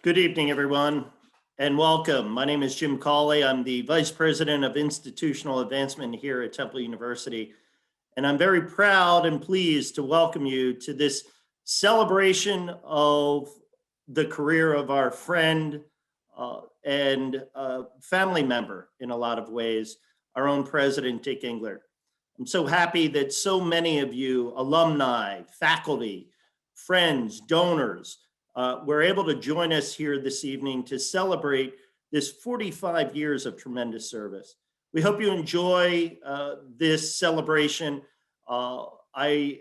Good evening, everyone, and welcome. My name is Jim Cawley. I'm the Vice President of Institutional Advancement here at Temple University, and I'm very proud and pleased to welcome you to this celebration of the career of our friend and family member in a lot of ways, our own President, Dick Englert. I'm so happy that so many of you, alumni, faculty, friends, donors, were able to join us here this evening to celebrate this 45 years of tremendous service. We hope you enjoy this celebration. I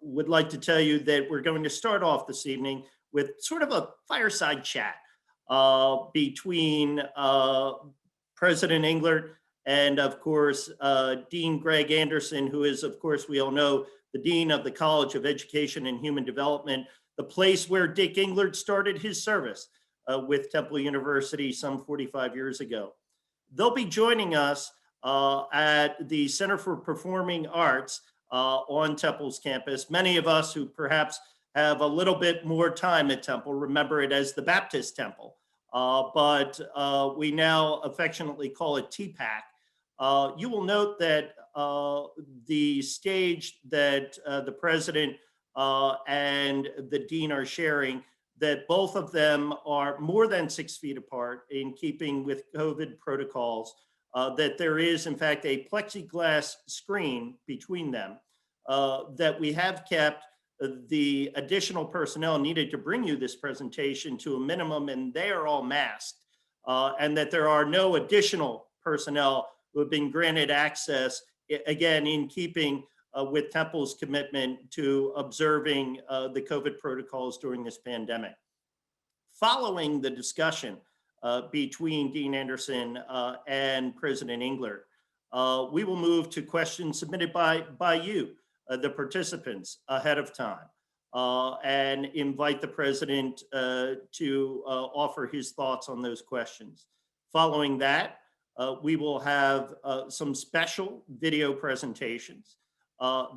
would like to tell you that we're going to start off this evening with sort of a fireside chat between President Englert and, of course, Dean Greg Anderson, who is, of course, we all know, the Dean of the College of Education and Human Development, the place where Dick Englert started his service with Temple University some 45 years ago. They'll be joining us at the Center for Performing Arts on Temple's campus. Many of us who perhaps have a little bit more time at Temple remember it as the Baptist Temple, but we now affectionately call it TPAC. You will note that the stage that the president and the dean are sharing, that both of them are more than 6 feet apart in keeping with COVID protocols, that there is in fact a plexiglass screen between them, that we have kept the additional personnel needed to bring you this presentation to a minimum, and they are all masked, and that there are no additional personnel who have been granted access, again, in keeping with Temple's commitment to observing the COVID protocols during this pandemic. Following the discussion between Dean Anderson and President Englert, we will move to questions submitted by you, the participants, ahead of time, and invite the president to offer his thoughts on those questions. Following that, we will have some special video presentations.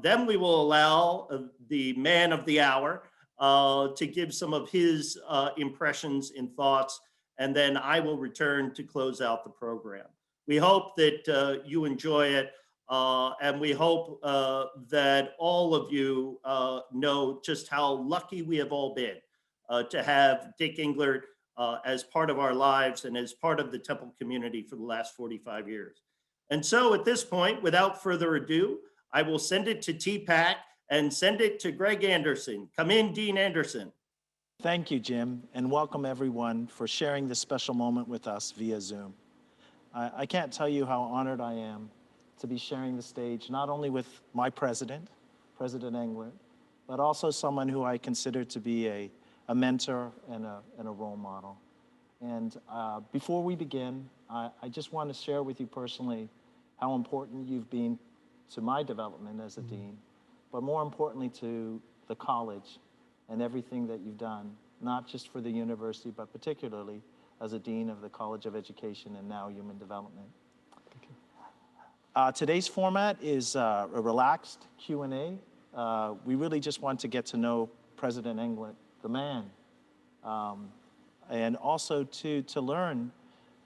Then we will allow the man of the hour to give some of his impressions and thoughts, and then I will return to close out the program. We hope that you enjoy it, and we hope that all of you know just how lucky we have all been to have Dick Englert as part of our lives and as part of the Temple community for the last 45 years. And so at this point, without further ado, I will send it to TPAC and send it to Greg Anderson. Come in, Dean Anderson. Thank you, Jim, and welcome everyone for sharing this special moment with us via Zoom. I can't tell you how honored I am to be sharing the stage not only with my president, President Englert, but also someone who I consider to be a mentor and a role model. And before we begin, I just want to share with you personally how important you've been to my development as a dean, but more importantly to the college and everything that you've done, not just for the university, but particularly as a dean of the College of Education and now Human Development. Today's format is a relaxed Q&A. We really just want to get to know President Englert, the man, and also to learn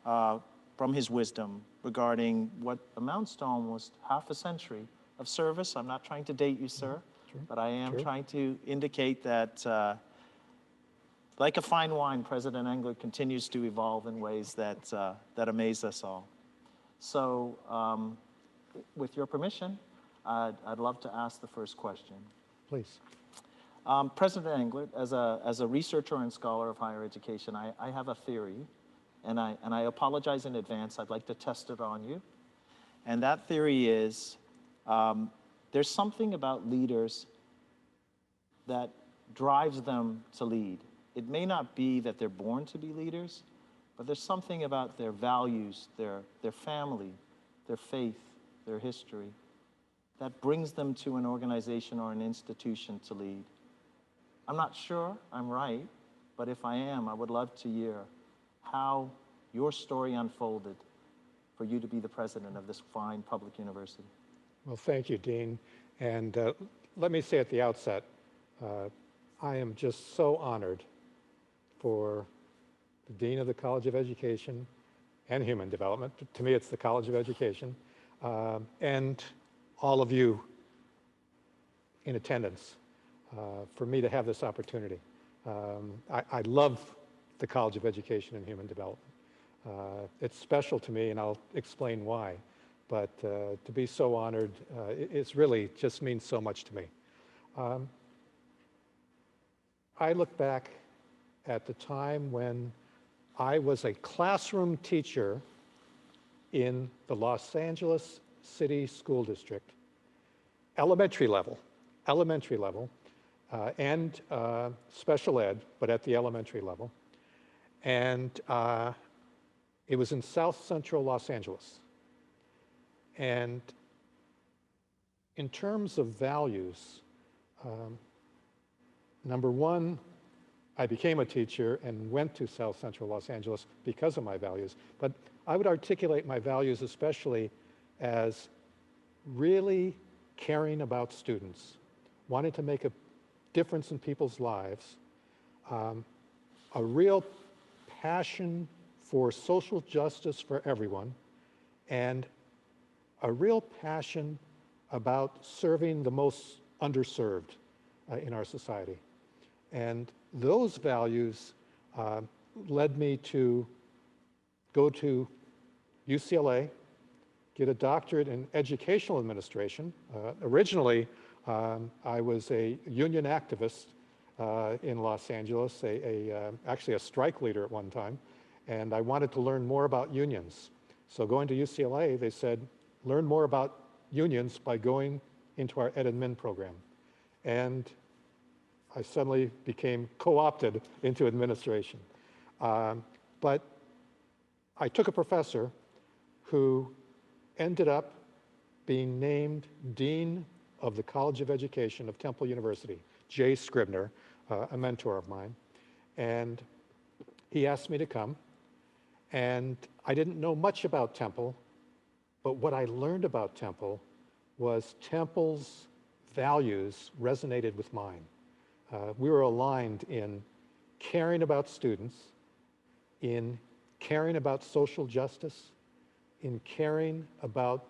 from his wisdom regarding what amounts to almost half a century of service. I'm not trying to date you, sir, but I am trying to indicate that, like a fine wine, President Englert continues to evolve in ways that amaze us all. So, with your permission, I'd love to ask the first question. Please. President Englert, as a researcher and scholar of higher education, I have a theory, and I apologize in advance. I'd like to test it on you. And that theory is there's something about leaders that drives them to lead. It may not be that they're born to be leaders, but there's something about their values, their family, their faith, their history, that brings them to an organization or an institution to lead. I'm not sure I'm right, but if I am, I would love to hear how your story unfolded for you to be the president of this fine public university. Well, thank you, Dean. And let me say at the outset, I am just so honored for the Dean of the College of Education and Human Development. To me, it's the College of Education, and all of you in attendance for me to have this opportunity. I love the College of Education and Human Development. It's special to me, and I'll explain why. But to be so honored, it's really just means so much to me. I look back at the time when I was a classroom teacher in the Los Angeles City School District, elementary level, and special ed, but at the elementary level. And it was in South Central Los Angeles. And in terms of values, number one, I became a teacher and went to South Central Los Angeles because of my values. But I would articulate my values especially as really caring about students, wanting to make a difference in people's lives, a real passion for social justice for everyone, and a real passion about serving the most underserved in our society. And those values led me to go to UCLA, get a doctorate in educational administration. Originally, I was a union activist in Los Angeles, actually a strike leader at one time, and I wanted to learn more about unions. So going to UCLA, they said, learn more about unions by going into our Ed Admin program. And I suddenly became co-opted into administration. But I took a professor who ended up being named Dean of the College of Education of Temple University, Jay Scribner, a mentor of mine. And he asked me to come. And I didn't know much about Temple, but what I learned about Temple was Temple's values resonated with mine. We were aligned in caring about students, in caring about social justice, in caring about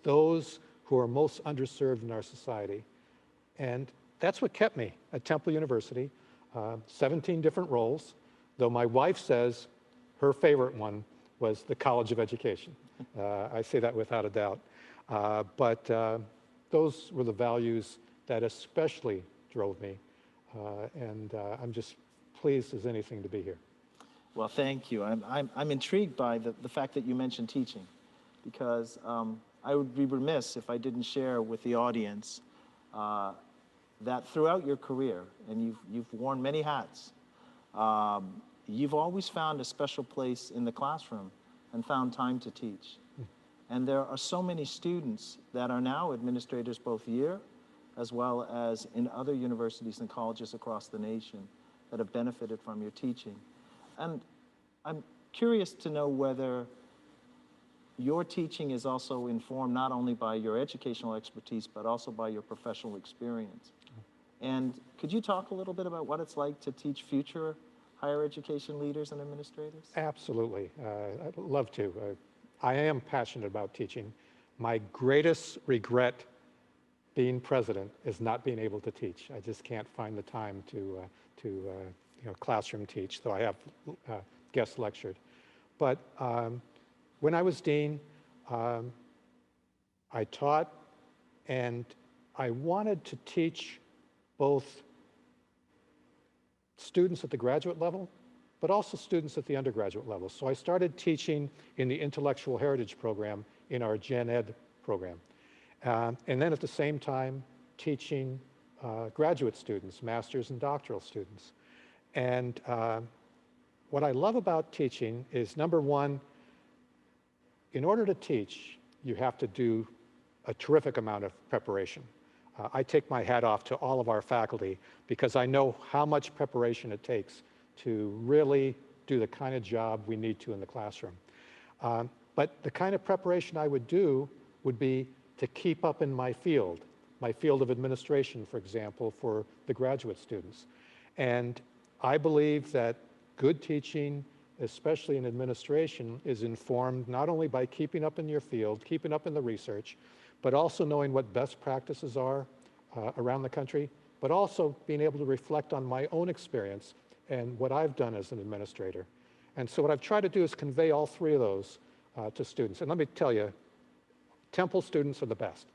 those who are most underserved in our society. And that's what kept me at Temple University, 17 different roles, though my wife says her favorite one was the College of Education. I say that without a doubt. But those were the values that especially drove me. And I'm just pleased as anything to be here. Well, thank you. I'm intrigued by the fact that you mentioned teaching, because I would be remiss if I didn't share with the audience that throughout your career, and you've worn many hats, you've always found a special place in the classroom and found time to teach. And there are so many students that are now administrators both here as well as in other universities and colleges across the nation that have benefited from your teaching. And I'm curious to know whether your teaching is also informed not only by your educational expertise, but also by your professional experience. And could you talk a little bit about what it's like to teach future higher education leaders and administrators? Absolutely. I'd love to. I am passionate about teaching. My greatest regret being president is not being able to teach. I just can't find the time to classroom teach, though I have guest lectured. But when I was dean, I taught, and I wanted to teach both students at the graduate level, but also students at the undergraduate level. So I started teaching in the Intellectual Heritage program in our Gen Ed program. And then at the same time, teaching graduate students, master's and doctoral students. And what I love about teaching is, number one, in order to teach, you have to do a terrific amount of preparation. I take my hat off to all of our faculty because I know how much preparation it takes to really do the kind of job we need to in the classroom. But the kind of preparation I would do would be to keep up in my field of administration, for example, for the graduate students. And I believe that good teaching especially in administration, is informed not only by keeping up in your field, keeping up in the research, but also knowing what best practices are around the country, but also being able to reflect on my own experience and what I've done as an administrator. And so what I've tried to do is convey all three of those to students. And let me tell you, Temple students are the best.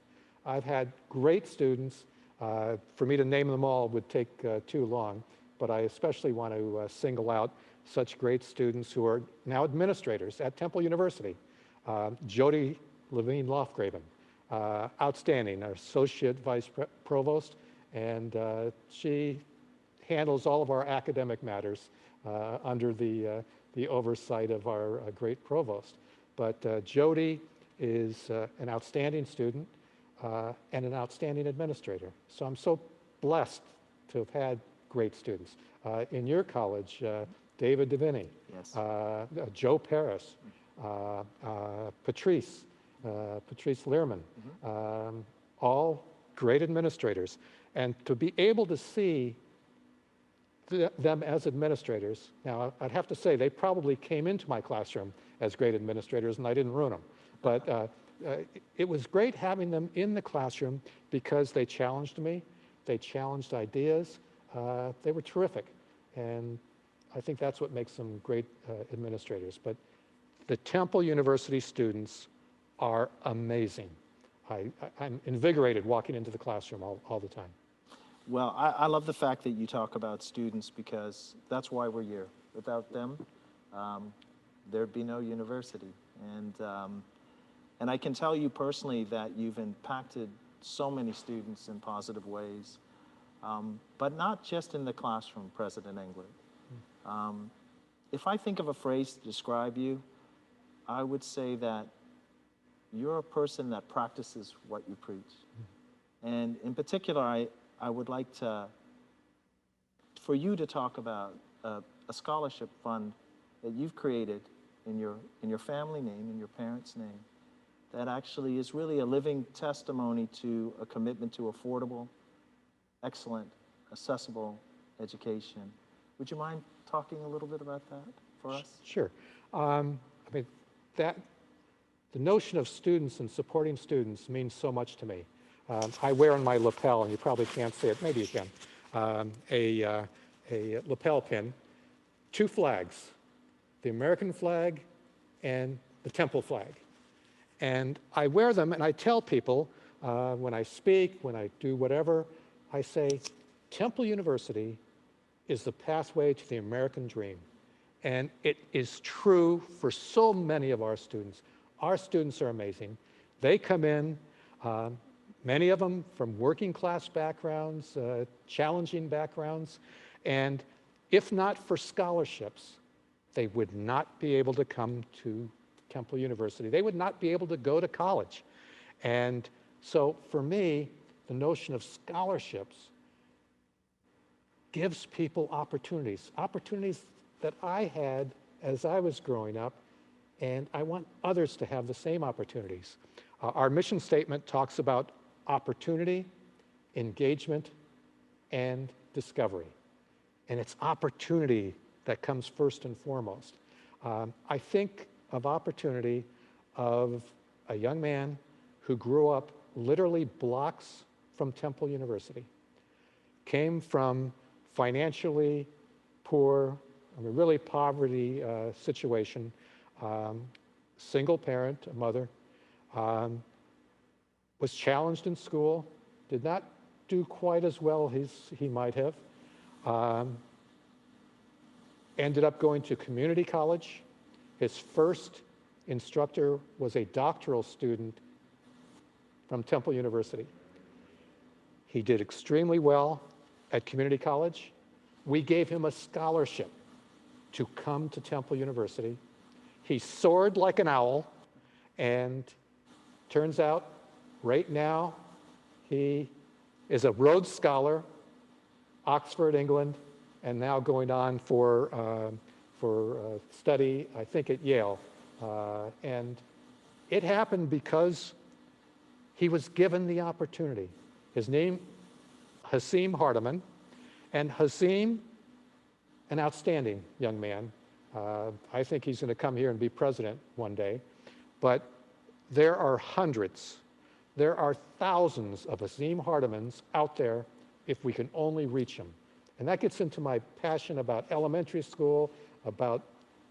I've had great students. For me to name them all would take too long, but I especially want to single out such great students who are now administrators at Temple University. Jody Levine Lofgraven, outstanding, our Associate Vice Provost, and she handles all of our academic matters under the oversight of our great provost. But Jody is an outstanding student and an outstanding administrator. So I'm so blessed to have had great students. In your college, David Deviney, Yes. Joe Paris, Patrice Lehrman, all great administrators. And to be able to see them as administrators, now I'd have to say they probably came into my classroom as great administrators and I didn't ruin them. But it was great having them in the classroom because they challenged me, they challenged ideas, they were terrific. And I think that's what makes them great administrators. But the Temple University students are amazing. I'm invigorated walking into the classroom all the time. Well, I love the fact that you talk about students because that's why we're here. Without them, there'd be no university. And I can tell you personally that you've impacted so many students in positive ways, but not just in the classroom, President Englert. If I think of a phrase to describe you, I would say that you're a person that practices what you preach. And in particular, I would like for you to talk about a scholarship fund that you've created in your family name, in your parents' name, that actually is really a living testimony to a commitment to affordable, excellent, accessible education. Would you mind talking a little bit about that for us? Sure. I mean, the notion of students and supporting students means so much to me. I wear on my lapel, and you probably can't see it, maybe you can, a lapel pin, two flags, the American flag and the Temple flag. And I wear them and I tell people when I speak, when I do whatever, I say, Temple University is the pathway to the American dream. And it is true for so many of our students. Our students are amazing. They come in, many of them from working class backgrounds, challenging backgrounds, and if not for scholarships, they would not be able to come to Temple University. They would not be able to go to college. And so for me, the notion of scholarships gives people opportunities that I had as I was growing up, and I want others to have the same opportunities. Our mission statement talks about opportunity, engagement, and discovery. And it's opportunity that comes first and foremost. I think of opportunity of a young man who grew up literally blocks from Temple University, came from financially poor, I mean, really poverty situation, single parent, a mother, was challenged in school, did not do quite as well as he might have, ended up going to community college. His first instructor was a doctoral student from Temple University. He did extremely well at community college. We gave him a scholarship to come to Temple University. He soared like an owl, and turns out right now he is a Rhodes Scholar, Oxford, England, and now going on for study, I think, at Yale. And it happened because he was given the opportunity. His name, Hasim Hardiman, and Hasim, an outstanding young man, I think he's going to come here and be president one day. But there are hundreds, there are thousands of Azim Hardimans out there if we can only reach them. And that gets into my passion about elementary school, about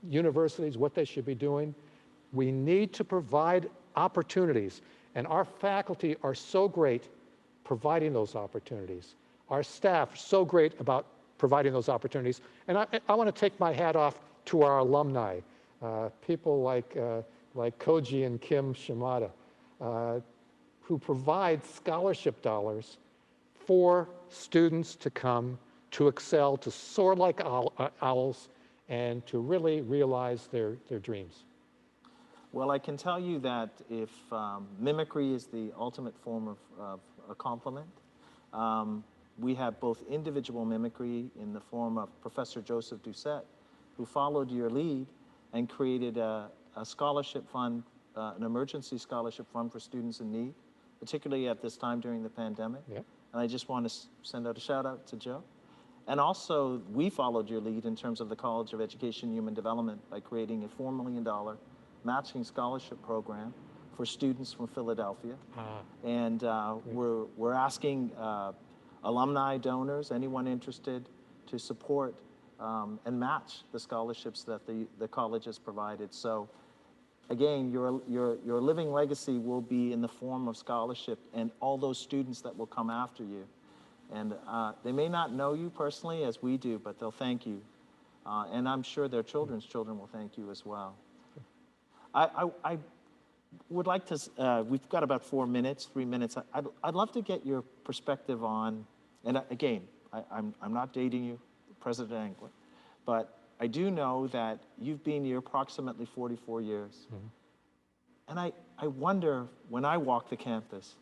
universities, what they should be doing. We need to provide opportunities, and our faculty are so great providing those opportunities. Our staff are so great about providing those opportunities. And I want to take my hat off to our alumni, people like Koji and Kim Shimada, who provide scholarship dollars for students to come, to excel, to soar like owls, and to really realize their dreams. Well, I can tell you that if mimicry is the ultimate form of a compliment, we have both individual mimicry in the form of Professor Joseph Doucette, who followed your lead and created a scholarship fund, an emergency scholarship fund for students in need, particularly at this time during the pandemic. Yep. And I just want to send out a shout out to Joe. And also, we followed your lead in terms of the College of Education and Human Development by creating a $4 million matching scholarship program for students from Philadelphia. And we're asking alumni, donors, anyone interested to support and match the scholarships that the college has provided. So again, your living legacy will be in the form of scholarship and all those students that will come after you. And they may not know you personally as we do, but they'll thank you. And I'm sure their children's children will thank you as well. I would like to, we've got about 3 minutes. I'd love to get your perspective on, and again, I'm not dating you, President Englert, but I do know that you've been here approximately 44 years. And I wonder, when I walk the campus,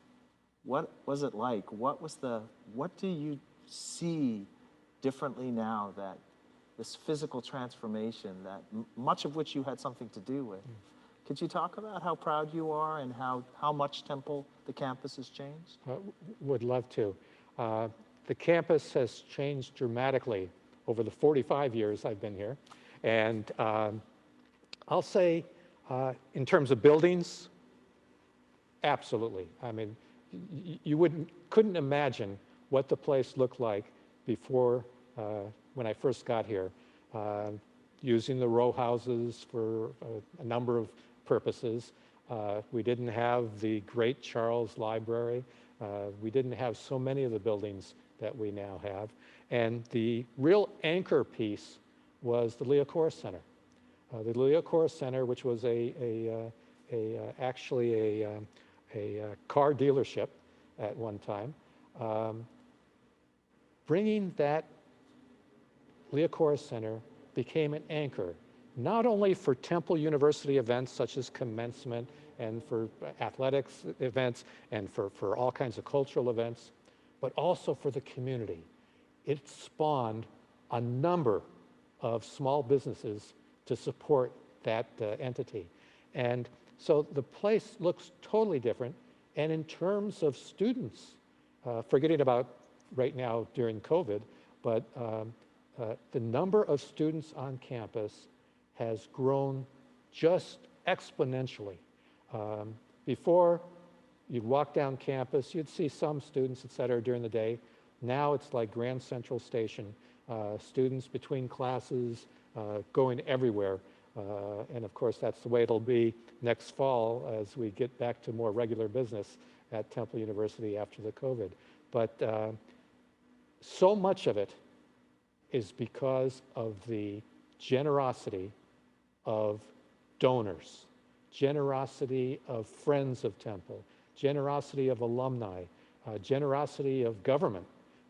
what was it like? What do you see differently now, that this physical transformation, that much of which you had something to do with? Could you talk about how proud you are and how much Temple, the campus, has changed? Would love to. The campus has changed dramatically over the 45 years I've been here. And I'll say, in terms of buildings, absolutely. I mean, you couldn't imagine what the place looked like before, when I first got here, using the row houses for a number of purposes. We didn't have the great Charles Library. We didn't have so many of the buildings that we now have. And the real anchor piece was the Leo Corr Center. The Leo Corr Center, which was actually a car dealership at one time, bringing that Leo Corr Center became an anchor, not only for Temple University events such as commencement and for athletics events and for all kinds of cultural events, but also for the community. It spawned a number of small businesses to support that entity. And so the place looks totally different. And in terms of students, forgetting about right now during COVID, but the number of students on campus has grown just exponentially. Before, you'd walk down campus, you'd see some students, et cetera, during the day. Now it's like Grand Central Station, students between classes, going everywhere. And of course, that's the way it'll be next fall as we get back to more regular business at Temple University after the COVID. But so much of it is because of the generosity of donors, generosity of friends of Temple, generosity of alumni, generosity of government,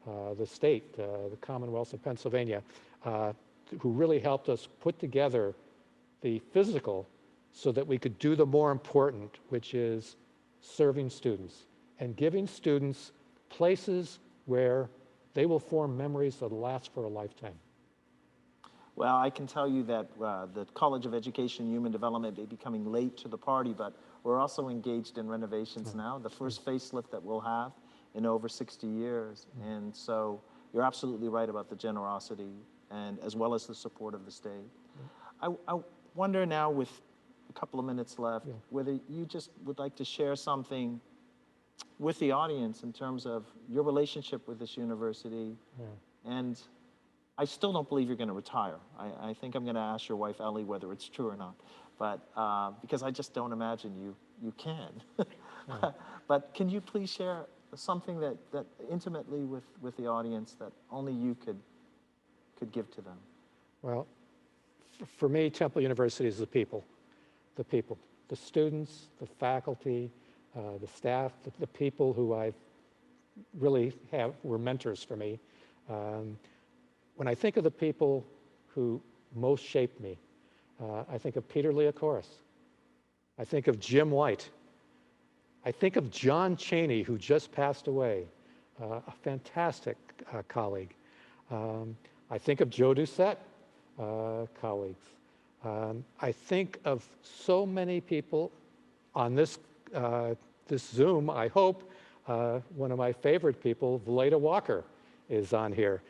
the state, the Commonwealth of Pennsylvania, who really helped us put together the physical so that we could do the more important, which is serving students and giving students places where they will form memories that last for a lifetime. Well, I can tell you that the College of Education and Human Development may be coming late to the party, but we're also engaged in renovations now, the first facelift that we'll have in over 60 years. And so you're absolutely right about the generosity and as well as the support of the state. I wonder now, with a couple of minutes left, Yeah. whether you just would like to share something with the audience in terms of your relationship with this university. Yeah. And I still don't believe you're going to retire. I think I'm going to ask your wife, Ellie, whether it's true or not. But because I just don't imagine you can. But can you please share something that intimately with the audience that only you could give to them? Well, for me, Temple University is the people, the students, the faculty, the staff, the people who I really were mentors for me. When I think of the people who most shaped me, I think of Peter Leocoris. I think of Jim White. I think of John Chaney, who just passed away, a fantastic colleague. I think of Joe Doucette, colleagues. I think of so many people on this Zoom. I hope one of my favorite people, Valeda Walker, is on here,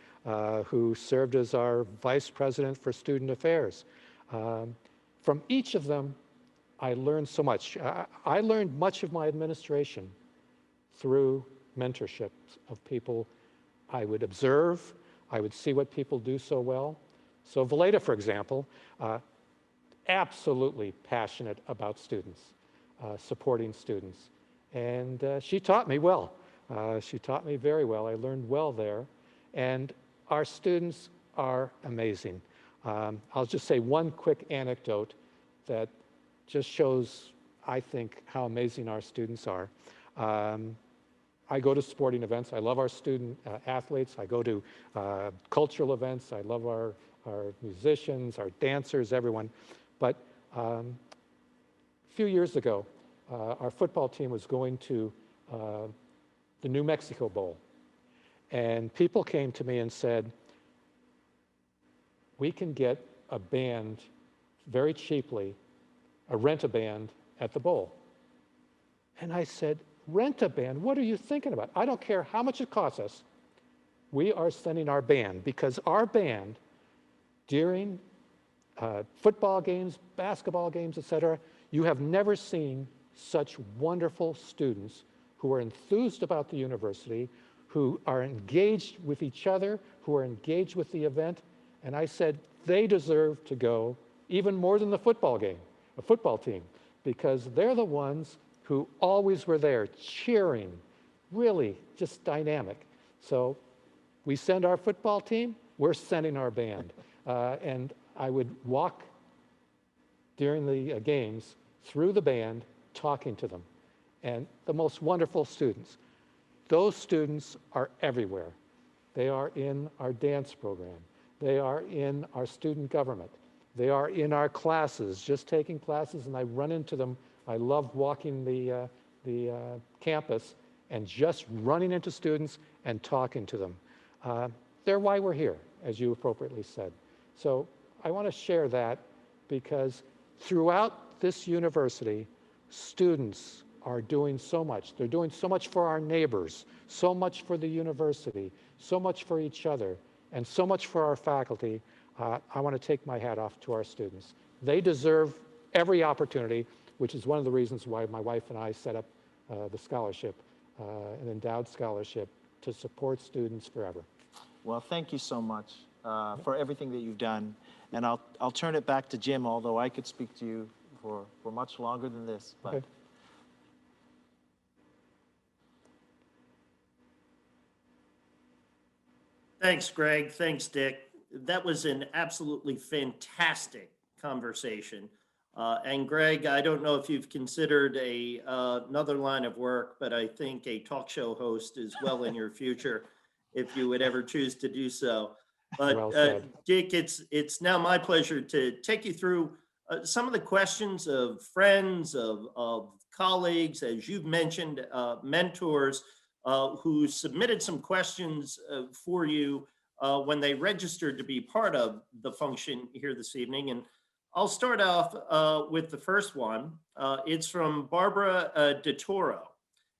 who served as our Vice President for Student Affairs. From each of them, I learned so much. I learned much of my administration through mentorships of people I would observe. I would see what people do so well. So Valeda, for example, absolutely passionate about students, supporting students. And she taught me well. She taught me very well. I learned well there. And our students are amazing. I'll just say one quick anecdote that just shows, I think, how amazing our students are. I go to sporting events. I love our student athletes. I go to cultural events. I love our musicians, our dancers, everyone. But a few years ago, our football team was going to the New Mexico Bowl. And people came to me and said, we can get a band very cheaply, rent a band at the bowl. And I said, rent a band? What are you thinking about? I don't care how much it costs us. We are sending our band, because our band, during football games, basketball games, etc., you have never seen such wonderful students who are enthused about the university, who are engaged with each other, who are engaged with the event. And I said, they deserve to go even more than the football team, because they're the ones who always were there cheering, really just dynamic. So we send our football team, we're sending our band. And I would walk during the games through the band, talking to them. And the most wonderful students. Those students are everywhere. They are in our dance program. They are in our student government. They are in our classes, just taking classes, and I run into them. I love walking the campus and just running into students and talking to them. They're why we're here, as you appropriately said. So I want to share that, because throughout this university, students are doing so much. They're doing so much for our neighbors, so much for the university, so much for each other, and so much for our faculty. I want to take my hat off to our students. They deserve every opportunity, which is one of the reasons why my wife and I set up the scholarship, an endowed scholarship, to support students forever. Well, thank you so much for everything that you've done. And I'll turn it back to Jim, although I could speak to you for much longer than this. But. Okay. Thanks, Greg. Thanks, Dick. That was an absolutely fantastic conversation. And Greg, I don't know if you've considered another line of work, but I think a talk show host is well in your future if you would ever choose to do so. But Well said. Dick, it's now my pleasure to take you through some of the questions of friends, of colleagues, as you've mentioned, mentors, who submitted some questions for you when they registered to be part of the function here this evening. And I'll start off with the first one. It's from Barbara DeToro.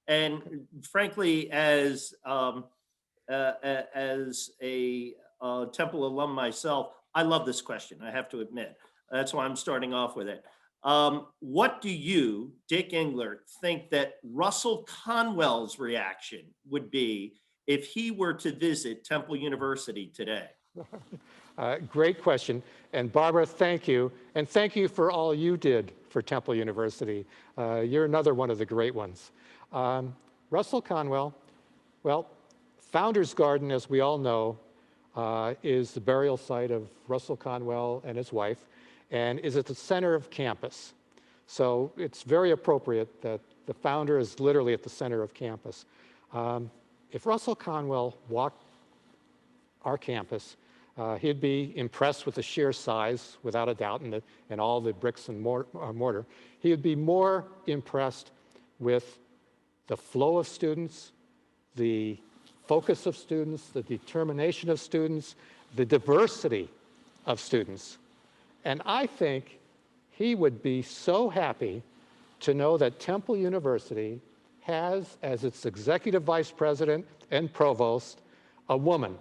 And frankly, as a Temple alum myself, I love this question, I have to admit. That's why I'm starting off with it. What do you, Dick Englert, think that Russell Conwell's reaction would be if he were to visit Temple University today? Great question. And Barbara, thank you. And thank you for all you did for Temple University. You're another one of the great ones. Russell Conwell, well, Founders Garden, as we all know, is the burial site of Russell Conwell and his wife, and is at the center of campus. So it's very appropriate that the founder is literally at the center of campus. If Russell Conwell walked our campus, he'd be impressed with the sheer size, without a doubt, and all the bricks and mortar. He would be more impressed with the flow of students, the focus of students, the determination of students, the diversity of students. And I think he would be so happy to know that Temple University has, as its executive vice president and provost, a woman,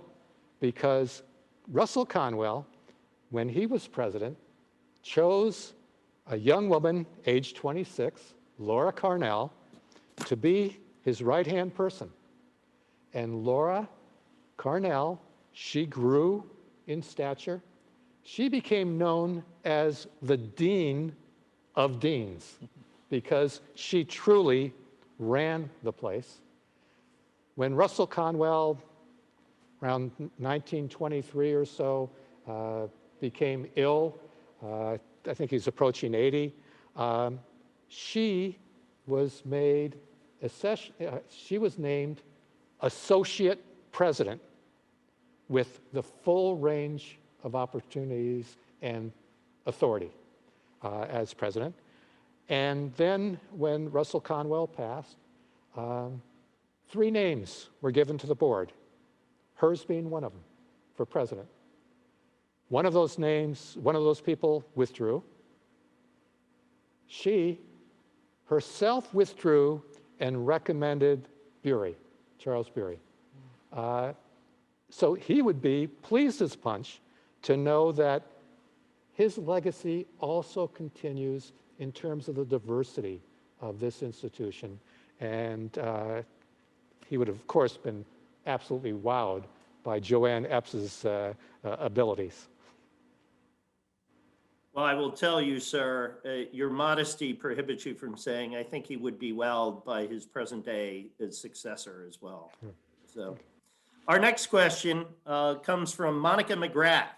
because Russell Conwell, when he was president, chose a young woman, age 26, Laura Carnell, to be his right-hand person. And Laura Carnell, she grew in stature. She became known as the Dean of Deans because she truly ran the place. When Russell Conwell, around 1923 or so, became ill, I think he's approaching 80, she was named associate president with the full range of opportunities and authority as president. And then when Russell Conwell passed, 3 names were given to the board, hers being one of them for president. One of those names, one of those people withdrew. She herself withdrew and recommended Bury, Charles Bury. So he would be pleased as punch to know that his legacy also continues in terms of the diversity of this institution. And he would have, of course, been absolutely wowed by Joanne Epps's abilities. Well, I will tell you, sir, your modesty prohibits you from saying I think he would be wowed by his present day successor as well. So our next question comes from Monica McGrath.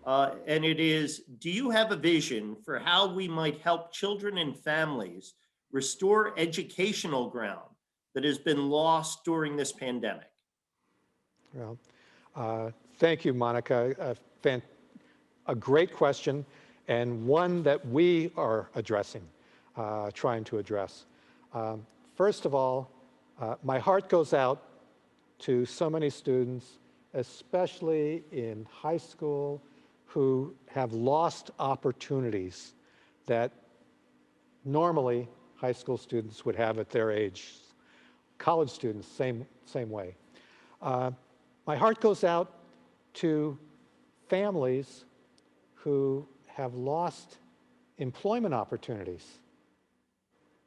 And it is, do you have a vision for how we might help children and families restore educational ground that has been lost during this pandemic? Well, thank you, Monica. A great question, and one that we are addressing, trying to address. First of all, my heart goes out to so many students, especially in high school, who have lost opportunities that normally high school students would have at their age. College students, same way. My heart goes out to families who have lost employment opportunities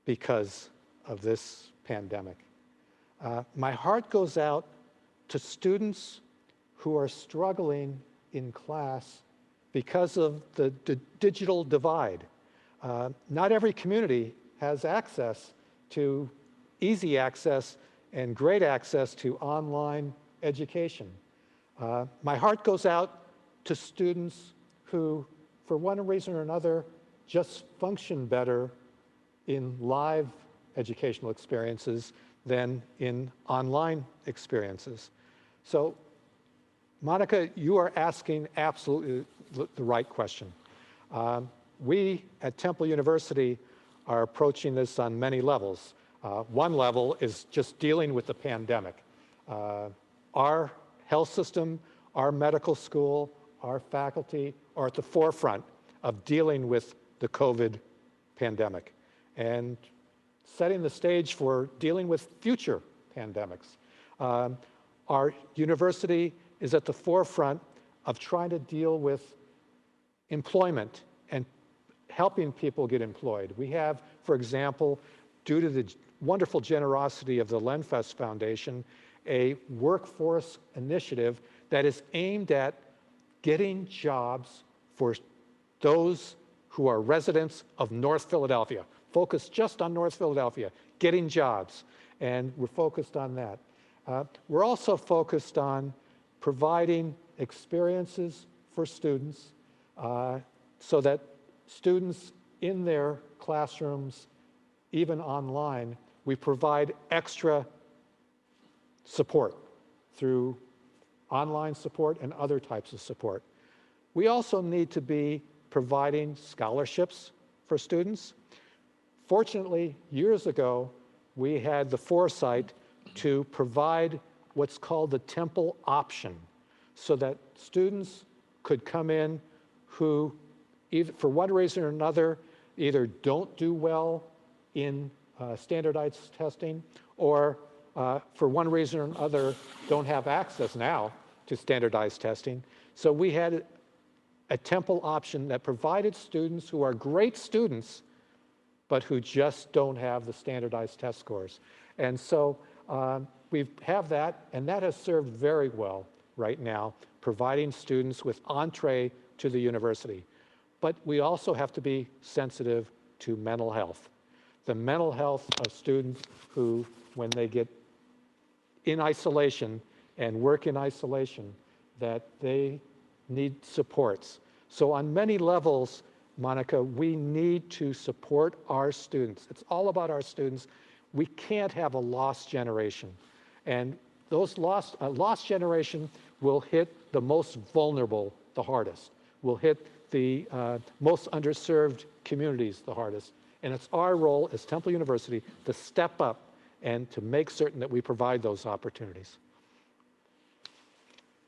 because of this pandemic. My heart goes out to students who are struggling in class because of the digital divide. Not every community has access to easy access and great access to online education. My heart goes out to students who, for one reason or another, just function better in live educational experiences than in online experiences. So, Monica, you are asking absolutely the right question. We at Temple University are approaching this on many levels. One level is just dealing with the pandemic. Our health system, our medical school, our faculty are at the forefront of dealing with the COVID pandemic and setting the stage for dealing with future pandemics. Our university is at the forefront of trying to deal with employment helping people get employed. We have, for example, due to the wonderful generosity of the Lenfest Foundation, a workforce initiative that is aimed at getting jobs for those who are residents of North Philadelphia, focused just on North Philadelphia, getting jobs, and we're focused on that. We're also focused on providing experiences for students so that students in their classrooms, even online, we provide extra support through online support and other types of support. We also need to be providing scholarships for students. Fortunately, years ago, we had the foresight to provide what's called the Temple option, so that students could come in who, either for one reason or another, either don't do well in standardized testing, or for one reason or another, don't have access now to standardized testing. So we had a Temple option that provided students who are great students, but who just don't have the standardized test scores. And so we have that, and that has served very well right now, providing students with entree to the university. But we also have to be sensitive to mental health. The mental health of students who, when they get in isolation and work in isolation, that they need supports. So on many levels, Monica, we need to support our students. It's all about our students. We can't have a lost generation. And those lost generation will hit the most vulnerable the hardest, will hit the most underserved communities the hardest. And it's our role as Temple University to step up and to make certain that we provide those opportunities.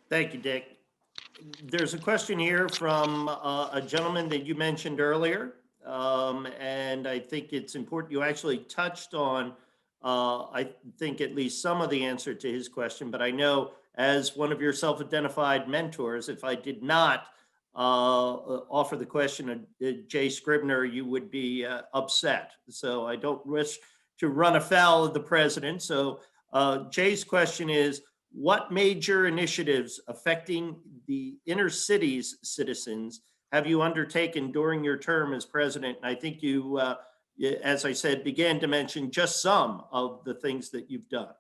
Thank you, Dick. There's a question here from a gentleman that you mentioned earlier, and I think it's important. You actually touched on, I think, at least some of the answer to his question, but I know as one of your self-identified mentors, if I did not offer the question of Jay Scribner, you would be upset. So I don't wish to run afoul of the president. So Jay's question is, what major initiatives affecting the inner cities citizens have you undertaken during your term as president? And I think you, as I said, began to mention just some of the things that you've done.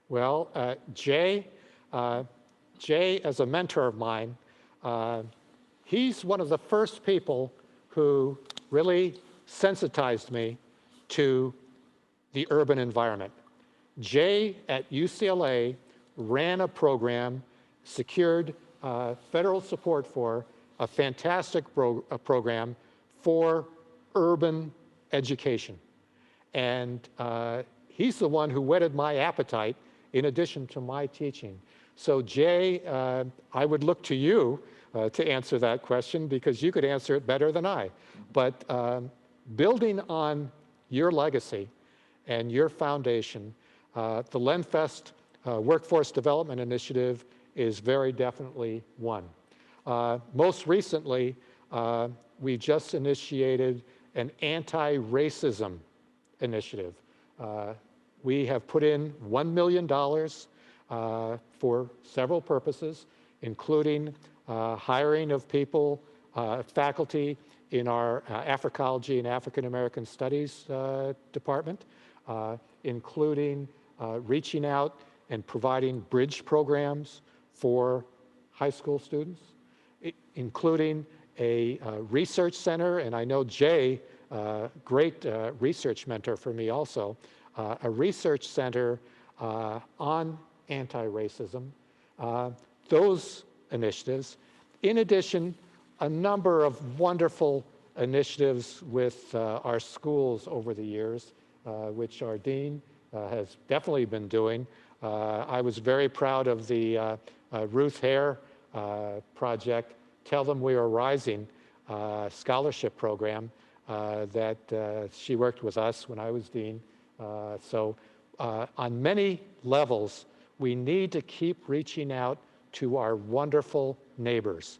Well, Jay, as a mentor of mine, he's one of the first people who really sensitized me to the urban environment. Jay at UCLA ran a program, secured federal support for a fantastic program for urban education. And he's the one who whetted my appetite in addition to my teaching. So Jay, I would look to you to answer that question, because you could answer it better than I. But building on your legacy and your foundation, the Lenfest Workforce Development Initiative is very definitely one. Most recently, we just initiated an anti-racism initiative. We have put in $1 million for several purposes, including hiring of people, faculty in our Africology and African American Studies department, including reaching out and providing bridge programs for high school students, including a research center, and I know Jay, great research mentor for me also, a research center on anti-racism, those initiatives. In addition, a number of wonderful initiatives with our schools over the years, which our dean has definitely been doing. I was very proud of the Ruth Hare project, Tell Them We Are Rising scholarship program that she worked with us when I was dean. So on many levels, we need to keep reaching out to our wonderful neighbors.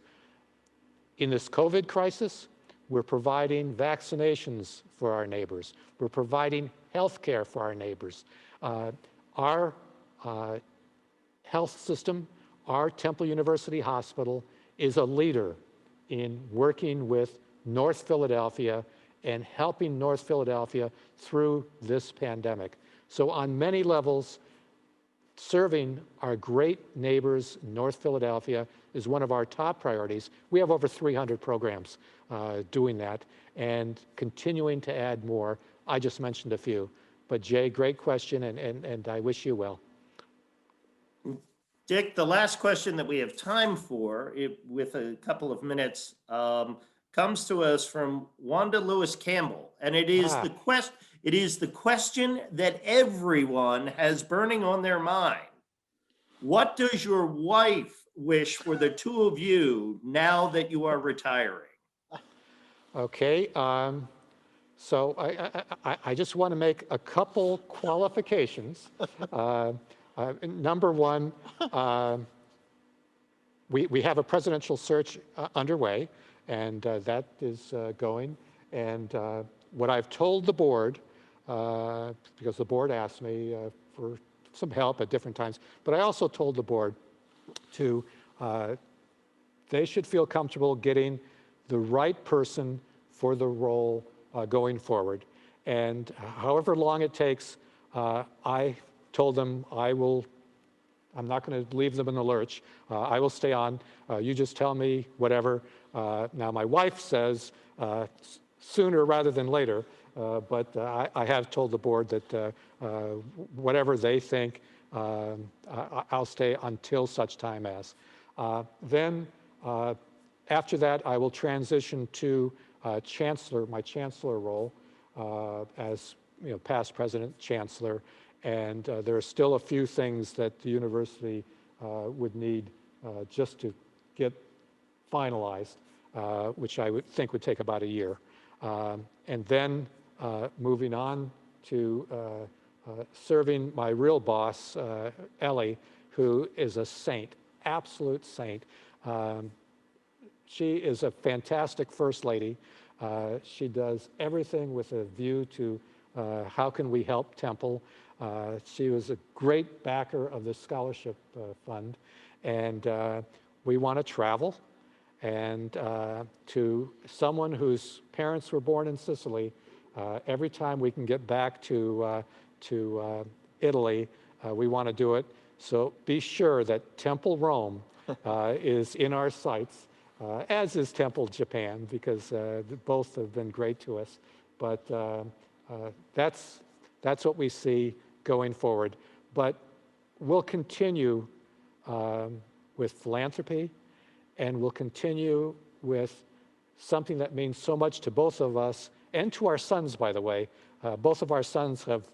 In this COVID crisis, We're providing vaccinations for our neighbors. We're providing health care for our neighbors. Our health system, our Temple University Hospital, is a leader in working with North Philadelphia and helping North Philadelphia through this pandemic. So on many levels, serving our great neighbors in North Philadelphia is one of our top priorities. We have over 300 programs doing that and continuing to add more. I just mentioned a few. But Jay, great question, and I wish you well. Dick, the last question that we have time for, with a couple of minutes, comes to us from Wanda Lewis Campbell, and it is the question that everyone has burning on their mind. What does your wife wish for the two of you now that you are retiring? Okay, so I just want to make a couple qualifications. Number one, we have a presidential search underway, and that is going. And what I've told the board, because the board asked me for some help at different times, but I also told the board to, they should feel comfortable getting the right person for the role going forward. And however long it takes, I told them I'm not going to leave them in the lurch. I will stay on. You just tell me whatever. Now, my wife says sooner rather than later, but I have told the board that whatever they think, I'll stay until such time as. Then, after that, I will transition to my chancellor role as past president, chancellor. And there are still a few things that the university would need just to get finalized, which I would think would take about a year. And then moving on to serving my real boss, Ellie, who is a saint, absolute saint. She is a fantastic first lady. She does everything with a view to how can we help Temple. She was a great backer of the scholarship fund, and we want to travel. And to someone whose parents were born in Sicily, every time we can get back to Italy, we want to do it. So be sure that Temple Rome is in our sights, as is Temple Japan, because both have been great to us. But that's what we see going forward. But we'll continue with philanthropy, and we'll continue with something that means so much to both of us and to our sons, by the way. Both of our sons have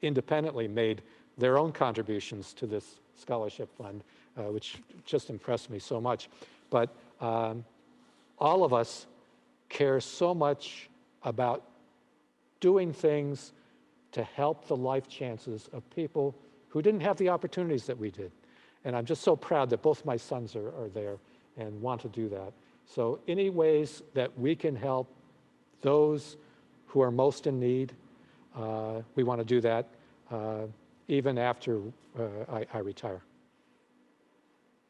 independently made their own contributions to this scholarship fund, which just impressed me so much. But all of us care so much about doing things to help the life chances of people who didn't have the opportunities that we did. And I'm just so proud that both my sons are there and want to do that. So any ways that we can help those who are most in need, we want to do that even after I retire.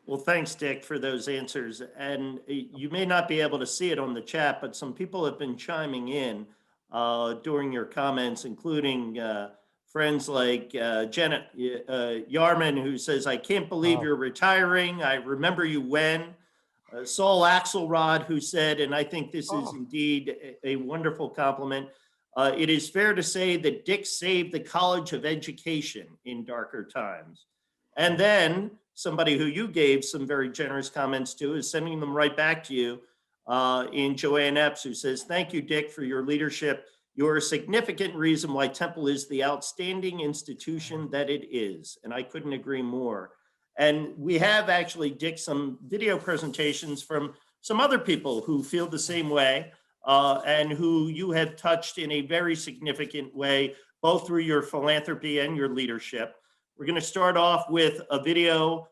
Well, thanks, Dick, for those answers. And you may not be able to see it on the chat, but some people have been chiming in during your comments, including friends like Janet Yarman, who says, I can't believe you're retiring. I remember you when. Saul Axelrod, who said, and I think this is indeed a wonderful compliment, it is fair to say that Dick saved the College of Education in darker times. And then somebody who you gave some very generous comments to is sending them right back to you in Joanne Epps, who says, thank you, Dick, for your leadership. You're a significant reason why Temple is the outstanding institution that it is. And I couldn't agree more. And we have actually, Dick, some video presentations from some other people who feel the same way and who you have touched in a very significant way, both through your philanthropy and your leadership. We're going to start off with a video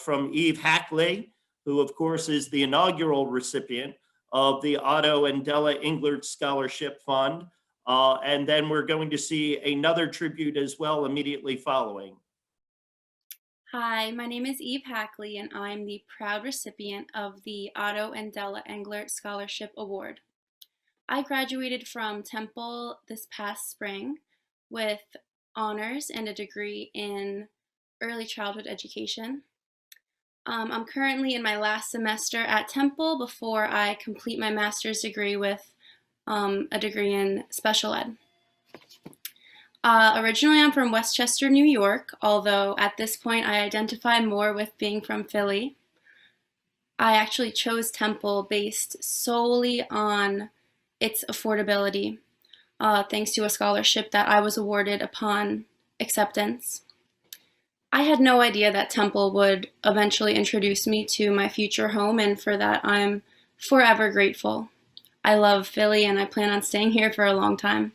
from Eve Hackley, who, of course, is the inaugural recipient of the Otto and Della Englert Scholarship Fund. And then we're going to see another tribute as well immediately following. Hi, my name is Eve Hackley, and I'm the proud recipient of the Otto and Della Englert Scholarship Award. I graduated from Temple this past spring with honors and a degree in early childhood education. I'm currently in my last semester at Temple before I complete my master's degree with a degree in special ed. Originally, I'm from Westchester, New York, although at this point I identify more with being from Philly. I actually chose Temple based solely on its affordability, thanks to a scholarship that I was awarded upon acceptance. I had no idea that Temple would eventually introduce me to my future home, and for that I'm forever grateful. I love Philly and I plan on staying here for a long time.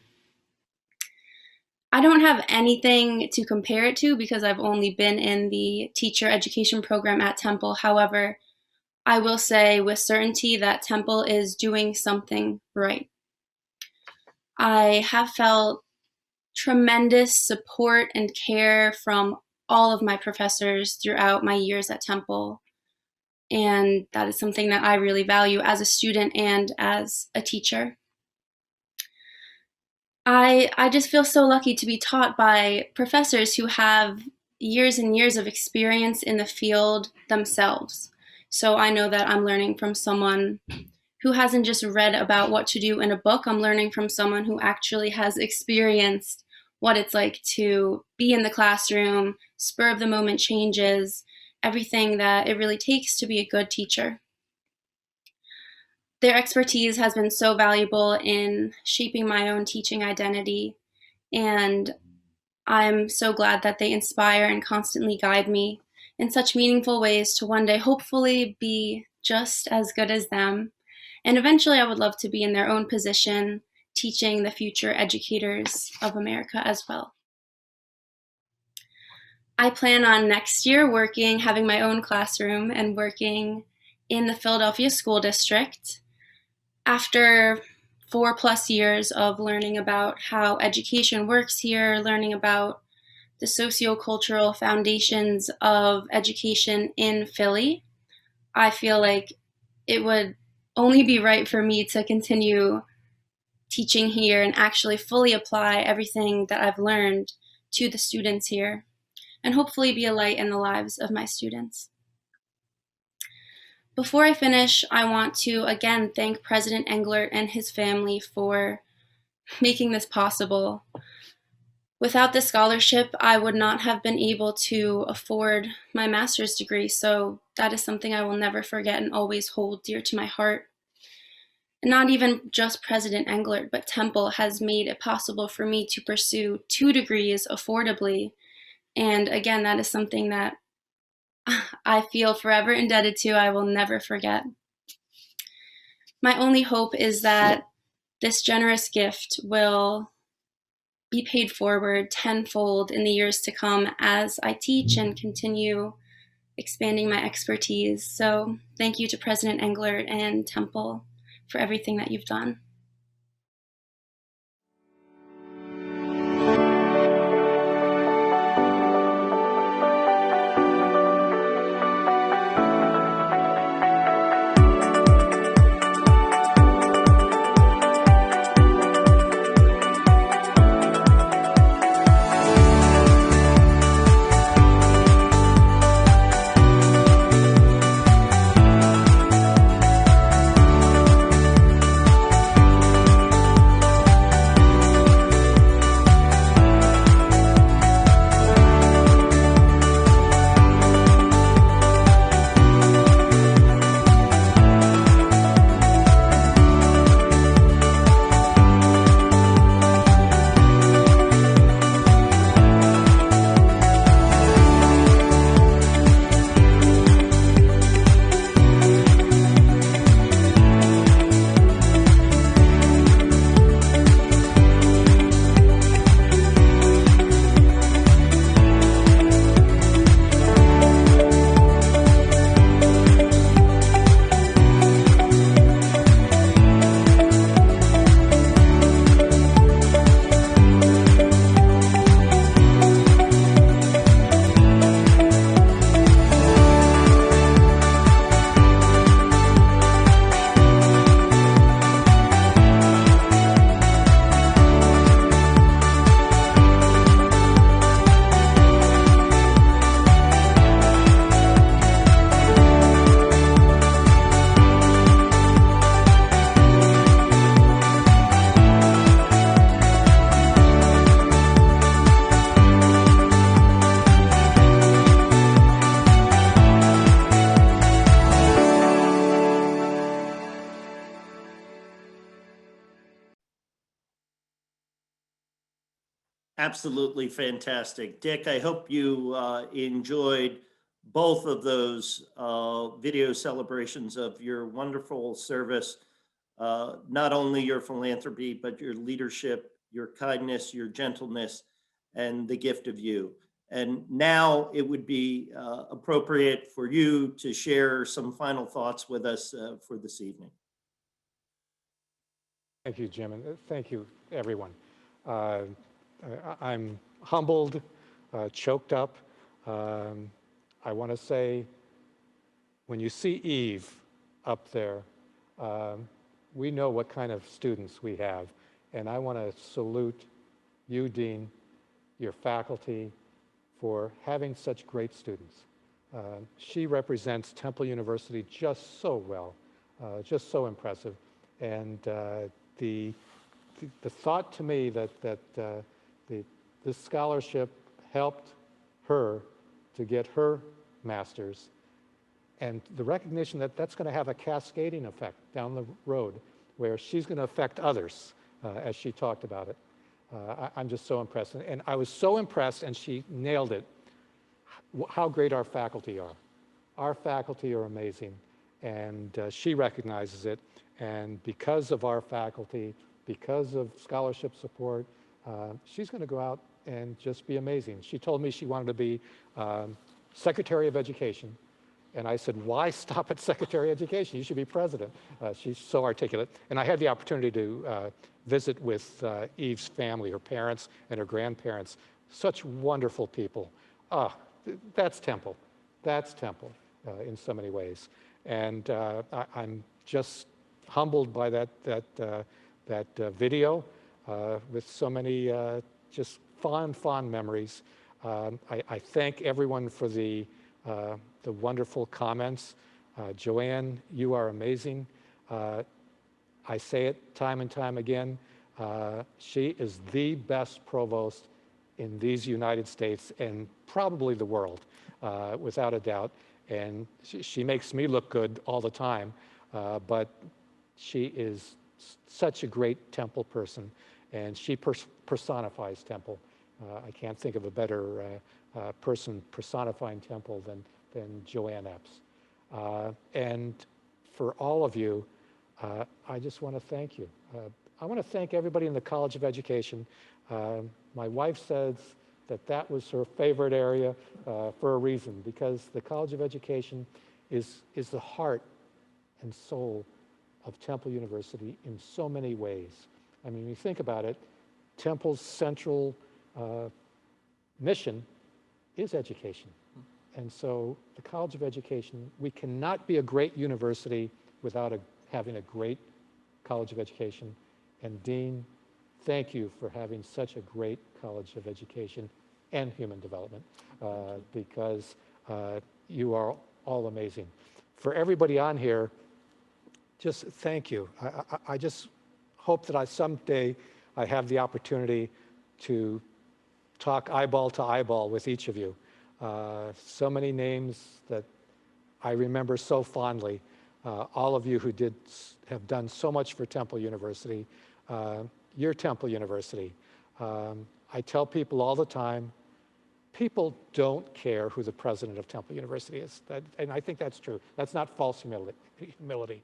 I don't have anything to compare it to because I've only been in the teacher education program at Temple. However, I will say with certainty that Temple is doing something right. I have felt tremendous support and care from all of my professors throughout my years at Temple, and that is something that I really value as a student and as a teacher. I just feel so lucky to be taught by professors who have years and years of experience in the field themselves. So I know that I'm learning from someone who hasn't just read about what to do in a book. I'm learning from someone who actually has experienced what it's like to be in the classroom, spur of the moment changes, everything that it really takes to be a good teacher. Their expertise has been so valuable in shaping my own teaching identity, and I'm so glad that they inspire and constantly guide me in such meaningful ways to one day hopefully be just as good as them. And eventually I would love to be in their own position, teaching the future educators of America as well. I plan on next year having my own classroom and working in the Philadelphia School District. After 4+ years of learning about how education works here, learning about the sociocultural foundations of education in Philly, I feel like it would only be right for me to continue teaching here and actually fully apply everything that I've learned to the students here, and hopefully be a light in the lives of my students. Before I finish, I want to again thank President Englert and his family for making this possible. Without this scholarship, I would not have been able to afford my master's degree, so that is something I will never forget and always hold dear to my heart. And not even just President Englert, but Temple has made it possible for me to pursue 2 degrees affordably. And again, that is something that I feel forever indebted to. I will never forget. My only hope is that this generous gift will be paid forward tenfold in the years to come as I teach and continue expanding my expertise. So thank you to President Englert and Temple for everything that you've done. Absolutely fantastic. Dick, I hope you enjoyed both of those video celebrations of your wonderful service, not only your philanthropy, but your leadership, your kindness, your gentleness, and the gift of you. And now it would be appropriate for you to share some final thoughts with us for this evening. Thank you, Jim, and thank you, everyone. I'm humbled, choked up. I want to say, when you see Eve up there, we know what kind of students we have. And I want to salute you, Dean, your faculty, for having such great students. She represents Temple University just so well, just so impressive. And the thought to me that this scholarship helped her to get her master's, and the recognition that that's going to have a cascading effect down the road where she's going to affect others, as she talked about it. I'm just so impressed. And I was so impressed, and she nailed it, how great our faculty are. Our faculty are amazing, and she recognizes it. And because of our faculty, because of scholarship support, she's going to go out and just be amazing. She told me she wanted to be Secretary of Education. And I said, why stop at Secretary of Education? You should be president. She's so articulate. And I had the opportunity to visit with Eve's family, her parents and her grandparents. Such wonderful people. That's Temple. That's Temple in so many ways. And I'm just humbled by that video with so many just fond memories. I thank everyone for the wonderful comments. Joanne, you are amazing. I say it time and time again. She is the best provost in these United States and probably the world, without a doubt. And she makes me look good all the time, but she is such a great Temple person, and she personifies Temple. I can't think of a better person personifying Temple than Joanne Epps. And for all of you, I just want to thank you. I want to thank everybody in the College of Education. My wife says that was her favorite area for a reason, because the College of Education is the heart and soul of Temple University in so many ways. I mean, when you think about it, Temple's central mission is education. And so the College of Education, we cannot be a great university without having a great College of Education. And Dean, thank you for having such a great College of Education and Human Development, because you are all amazing. For everybody on here, just thank you. I just hope that someday I have the opportunity to talk eyeball to eyeball with each of you. So many names that I remember so fondly. All of you who have done so much for Temple University. Your Temple University. I tell people all the time, people don't care who the president of Temple University is. And I think that's true. That's not false humility.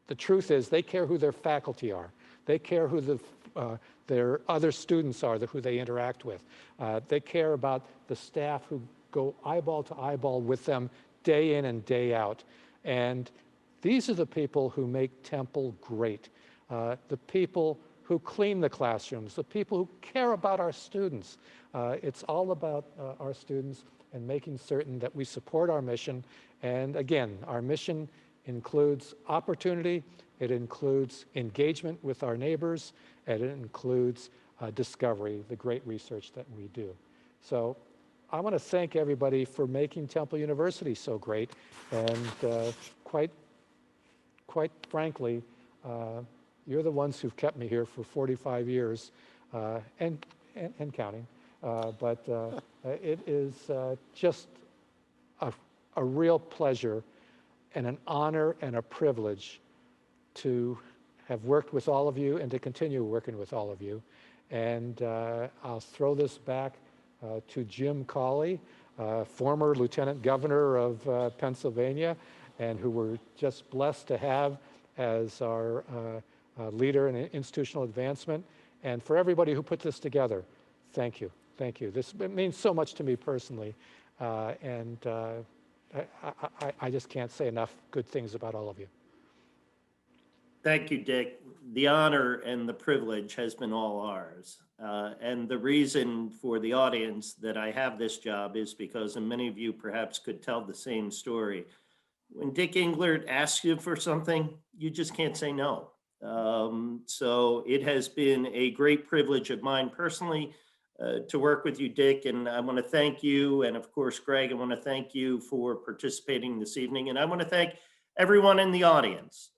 The truth is they care who their faculty are. They care who their other students are, who they interact with. They care about the staff who go eyeball to eyeball with them day in and day out. And these are the people who make Temple great. The people who clean the classrooms, the people who care about our students. It's all about our students and making certain that we support our mission. And again, our mission includes opportunity, it includes engagement with our neighbors, and it includes discovery, the great research that we do. So I want to thank everybody for making Temple University so great. And quite frankly, you're the ones who've kept me here for 45 years and counting. But it is just a real pleasure and an honor and a privilege to have worked with all of you and to continue working with all of you. And I'll throw this back to Jim Cawley, former Lieutenant Governor of Pennsylvania, and who we're just blessed to have as our leader in institutional advancement. And for everybody who put this together, thank you. Thank you. This means so much to me personally. I just can't say enough good things about all of you. Thank you, Dick. The honor and the privilege has been all ours. And the reason for the audience that I have this job is because, and many of you perhaps could tell the same story, when Dick Englert asks you for something, you just can't say no. So it has been a great privilege of mine personally to work with you, Dick, and I want to thank you. And of course, Greg, I want to thank you for participating this evening. And I want to thank everyone in the audience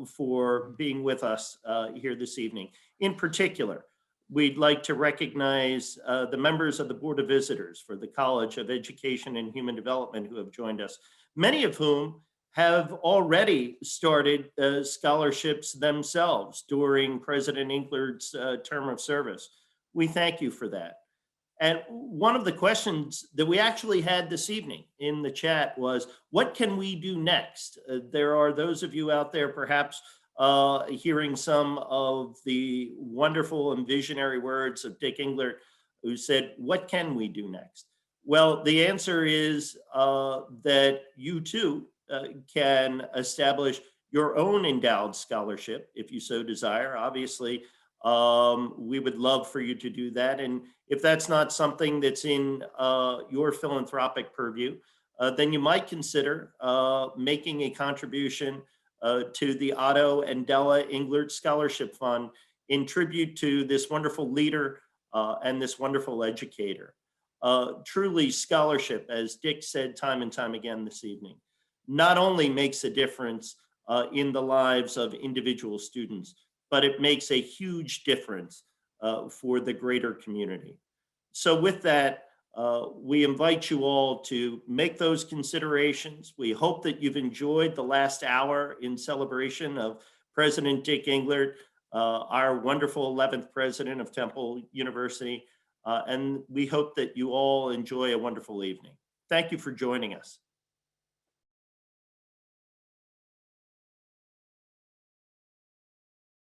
for being with us here this evening. In particular, we'd like to recognize the members of the Board of Visitors for the College of Education and Human Development who have joined us, many of whom have already started scholarships themselves during President Englert's term of service. We thank you for that. And one of the questions that we actually had this evening in the chat was, what can we do next? There are those of you out there perhaps hearing some of the wonderful and visionary words of Dick Englert, who said, what can we do next? Well, the answer is that you too can establish your own endowed scholarship if you so desire. Obviously, we would love for you to do that. And if that's not something that's in your philanthropic purview, then you might consider making a contribution to the Otto and Della Englert Scholarship Fund in tribute to this wonderful leader and this wonderful educator. Truly, scholarship, as Dick said time and time again this evening, not only makes a difference in the lives of individual students, but it makes a huge difference for the greater community. So with that, we invite you all to make those considerations. We hope that you've enjoyed the last hour in celebration of President Dick Englert, our wonderful 11th president of Temple University. And we hope that you all enjoy a wonderful evening. Thank you for joining us.